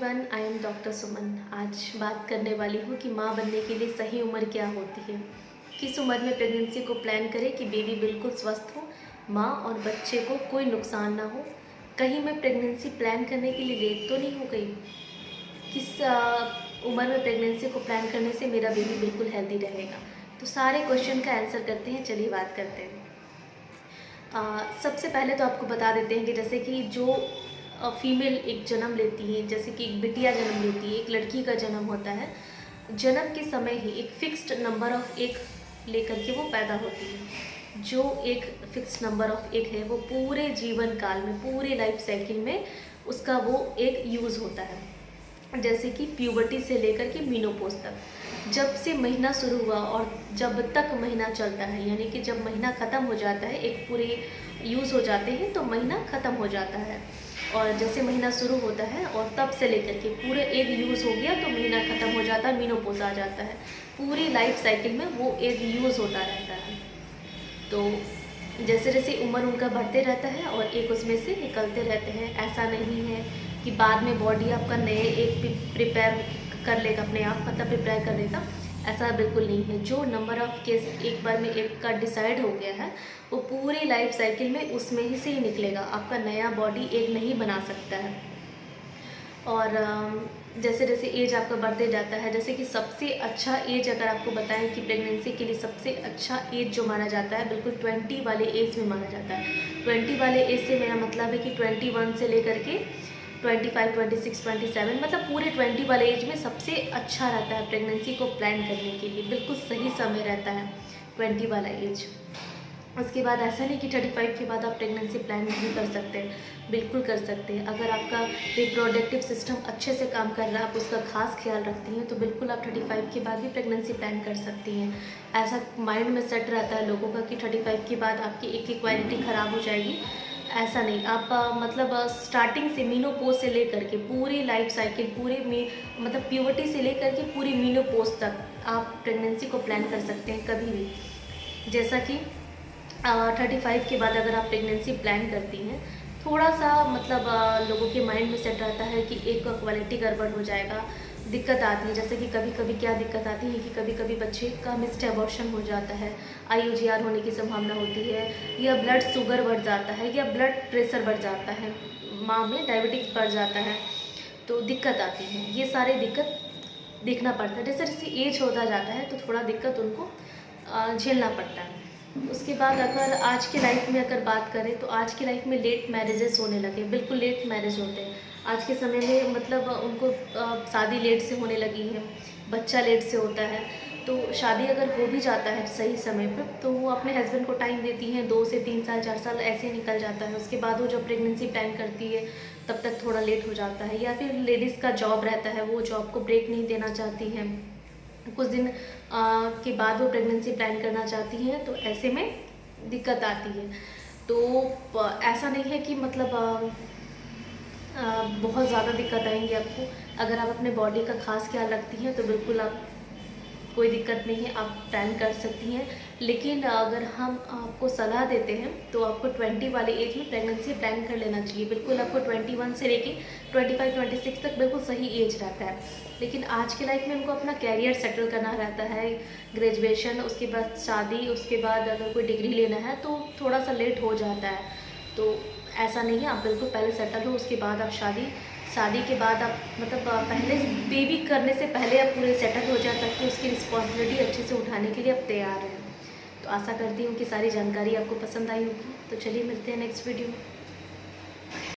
Everyone, I am doctor सुमन। आज बात करने वाली हूँ कि माँ बनने के लिए सही उम्र क्या होती है। किस उम्र में प्रेगनेंसी को प्लान करें कि बेबी बिल्कुल स्वस्थ हो, माँ और बच्चे को कोई नुकसान ना हो। कहीं मैं प्रेगनेंसी प्लान करने के लिए लेट तो नहीं हो गई। किस उम्र में प्रेगनेंसी को प्लान करने से मेरा बेबी बिल्कुल हेल्दी रहेगा। तो सारे क्वेश्चन का आंसर करते हैं, चलिए बात करते हैं। सबसे पहले तो आपको बता देते हैं कि जैसे कि जो फीमेल एक जन्म लेती है, जैसे कि एक बिटिया जन्म लेती है, एक लड़की का जन्म होता है, जन्म के समय ही एक फिक्स्ड नंबर ऑफ एग लेकर के वो पैदा होती है। जो एक फिक्स्ड नंबर ऑफ एग है वो पूरे जीवन काल में, पूरे लाइफ साइकिल में उसका वो एग यूज़ होता है। जैसे कि प्यूबर्टी से लेकर के मीनोपॉज तक, जब से महीना शुरू हुआ और जब तक महीना चलता है, यानी कि जब महीना ख़त्म हो जाता है, एक पूरे यूज़ हो जाते हैं तो महीना ख़त्म हो जाता है। और जैसे महीना शुरू होता है और तब से लेकर के पूरे एग यूज़ हो गया तो महीना ख़त्म हो जाता है, मीनोपॉज आ जाता है। पूरी लाइफ साइकिल में वो एग यूज़ होता रहता है। तो जैसे जैसे उम्र उनका बढ़ते रहता है और एक उसमें से निकलते रहते हैं। ऐसा नहीं है कि बाद में बॉडी आपका नए एक प्रिपेयर कर लेगा, अपने आप मतलब प्रिपेयर कर लेगा, ऐसा बिल्कुल नहीं है। जो नंबर ऑफ केस एक बार में एक का डिसाइड हो गया है वो पूरी लाइफ साइकिल में उसमें ही से ही निकलेगा। आपका नया बॉडी एक नहीं बना सकता है। और जैसे जैसे एज आपका बढ़ते जाता है, जैसे कि सबसे अच्छा एज अगर आपको बताएं कि प्रेगनेंसी के लिए सबसे अच्छा एज जो माना जाता है, बिल्कुल 20 वाले एज में माना जाता है। 20 वाले एज से मेरा मतलब है कि 21 से लेकर के 25, 26, 27, मतलब पूरे 20 वाले एज में सबसे अच्छा रहता है प्रेगनेंसी को प्लान करने के लिए। बिल्कुल सही समय रहता है 20 वाला एज। उसके बाद ऐसा नहीं कि 35 के बाद आप प्रेगनेंसी प्लान नहीं कर सकते, बिल्कुल कर सकते हैं। अगर आपका रिप्रोडक्टिव सिस्टम अच्छे से काम कर रहा है, आप उसका खास ख्याल रखती हैं, तो बिल्कुल आप 35 के बाद भी प्रेगनेंसी प्लान कर सकती हैं। ऐसा माइंड में सेट रहता है लोगों का कि 35 के बाद आपकी एक की क्वालिटी ख़राब हो जाएगी। ऐसा नहीं, आप मतलब स्टार्टिंग से मीनोपॉज से लेकर के पूरी लाइफ साइकिल, पूरे में मतलब प्यूबर्टी से लेकर के पूरी मीनोपॉज तक आप प्रेगनेंसी को प्लान कर सकते हैं कभी भी। जैसा कि 35 के बाद अगर आप प्रेगनेंसी प्लान करती हैं, थोड़ा सा मतलब लोगों के माइंड में सेट रहता है कि एक क्वालिटी गड़बड़ हो जाएगा, दिक्कत आती है। जैसे कि कभी कभी क्या दिक्कत आती है कि कभी कभी बच्चे का मिस्ड एबॉर्शन हो जाता है, IUGR होने की संभावना होती है, या ब्लड शुगर बढ़ जाता है, या ब्लड प्रेशर बढ़ जाता है, माँ में डायबिटीज़ बढ़ जाता है, तो दिक्कत आती है। ये सारे दिक्कत देखना पड़ता है। जैसे जैसे एज होता जाता है तो थोड़ा दिक्कत उनको झेलना पड़ता है। उसके बाद अगर आज की लाइफ में अगर बात करें तो आज की लाइफ में लेट मैरिजेस होने लगे, बिल्कुल लेट मैरिज होते हैं आज के समय में। मतलब उनको शादी लेट से होने लगी है, बच्चा लेट से होता है। तो शादी अगर हो भी जाता है सही समय पर तो वो अपने हस्बैंड को टाइम देती हैं, 2 से 3 साल 4 साल ऐसे निकल जाता है। उसके बाद वो जब प्रेगनेंसी प्लान करती है तब तक थोड़ा लेट हो जाता है। या फिर लेडीज़ का जॉब रहता है, वो जॉब को ब्रेक नहीं देना चाहती हैं, कुछ दिन के बाद वो प्रेगनेंसी प्लान करना चाहती हैं, तो ऐसे में दिक्कत आती है। तो ऐसा नहीं है कि मतलब बहुत ज़्यादा दिक्कत आएंगी आपको। अगर आप अपने बॉडी का खास ख्याल रखती हैं तो बिल्कुल आप, कोई दिक्कत नहीं है, आप प्लान कर सकती हैं। लेकिन अगर हम आपको सलाह देते हैं तो आपको 20 वाले एज में प्रेगनेंसी प्लान कर लेना चाहिए। बिल्कुल आपको 21 से लेके 25, 26 तक बिल्कुल सही एज रहता है। लेकिन आज की लाइफ में उनको अपना कैरियर सेटल करना रहता है, ग्रेजुएशन, उसके बाद शादी, उसके बाद अगर कोई डिग्री लेना है तो थोड़ा सा लेट हो जाता है। तो ऐसा नहीं है, आप बिल्कुल पहले सेटल हो, उसके बाद आप शादी के बाद आप मतलब पहले बेबी करने से पहले आप पूरे सेटल हो जाए ताकि उसकी रिस्पॉन्सिबिलिटी अच्छे से उठाने के लिए आप तैयार हैं। तो आशा करती हूँ कि सारी जानकारी आपको पसंद आई होगी। तो चलिए मिलते हैं नेक्स्ट वीडियो में।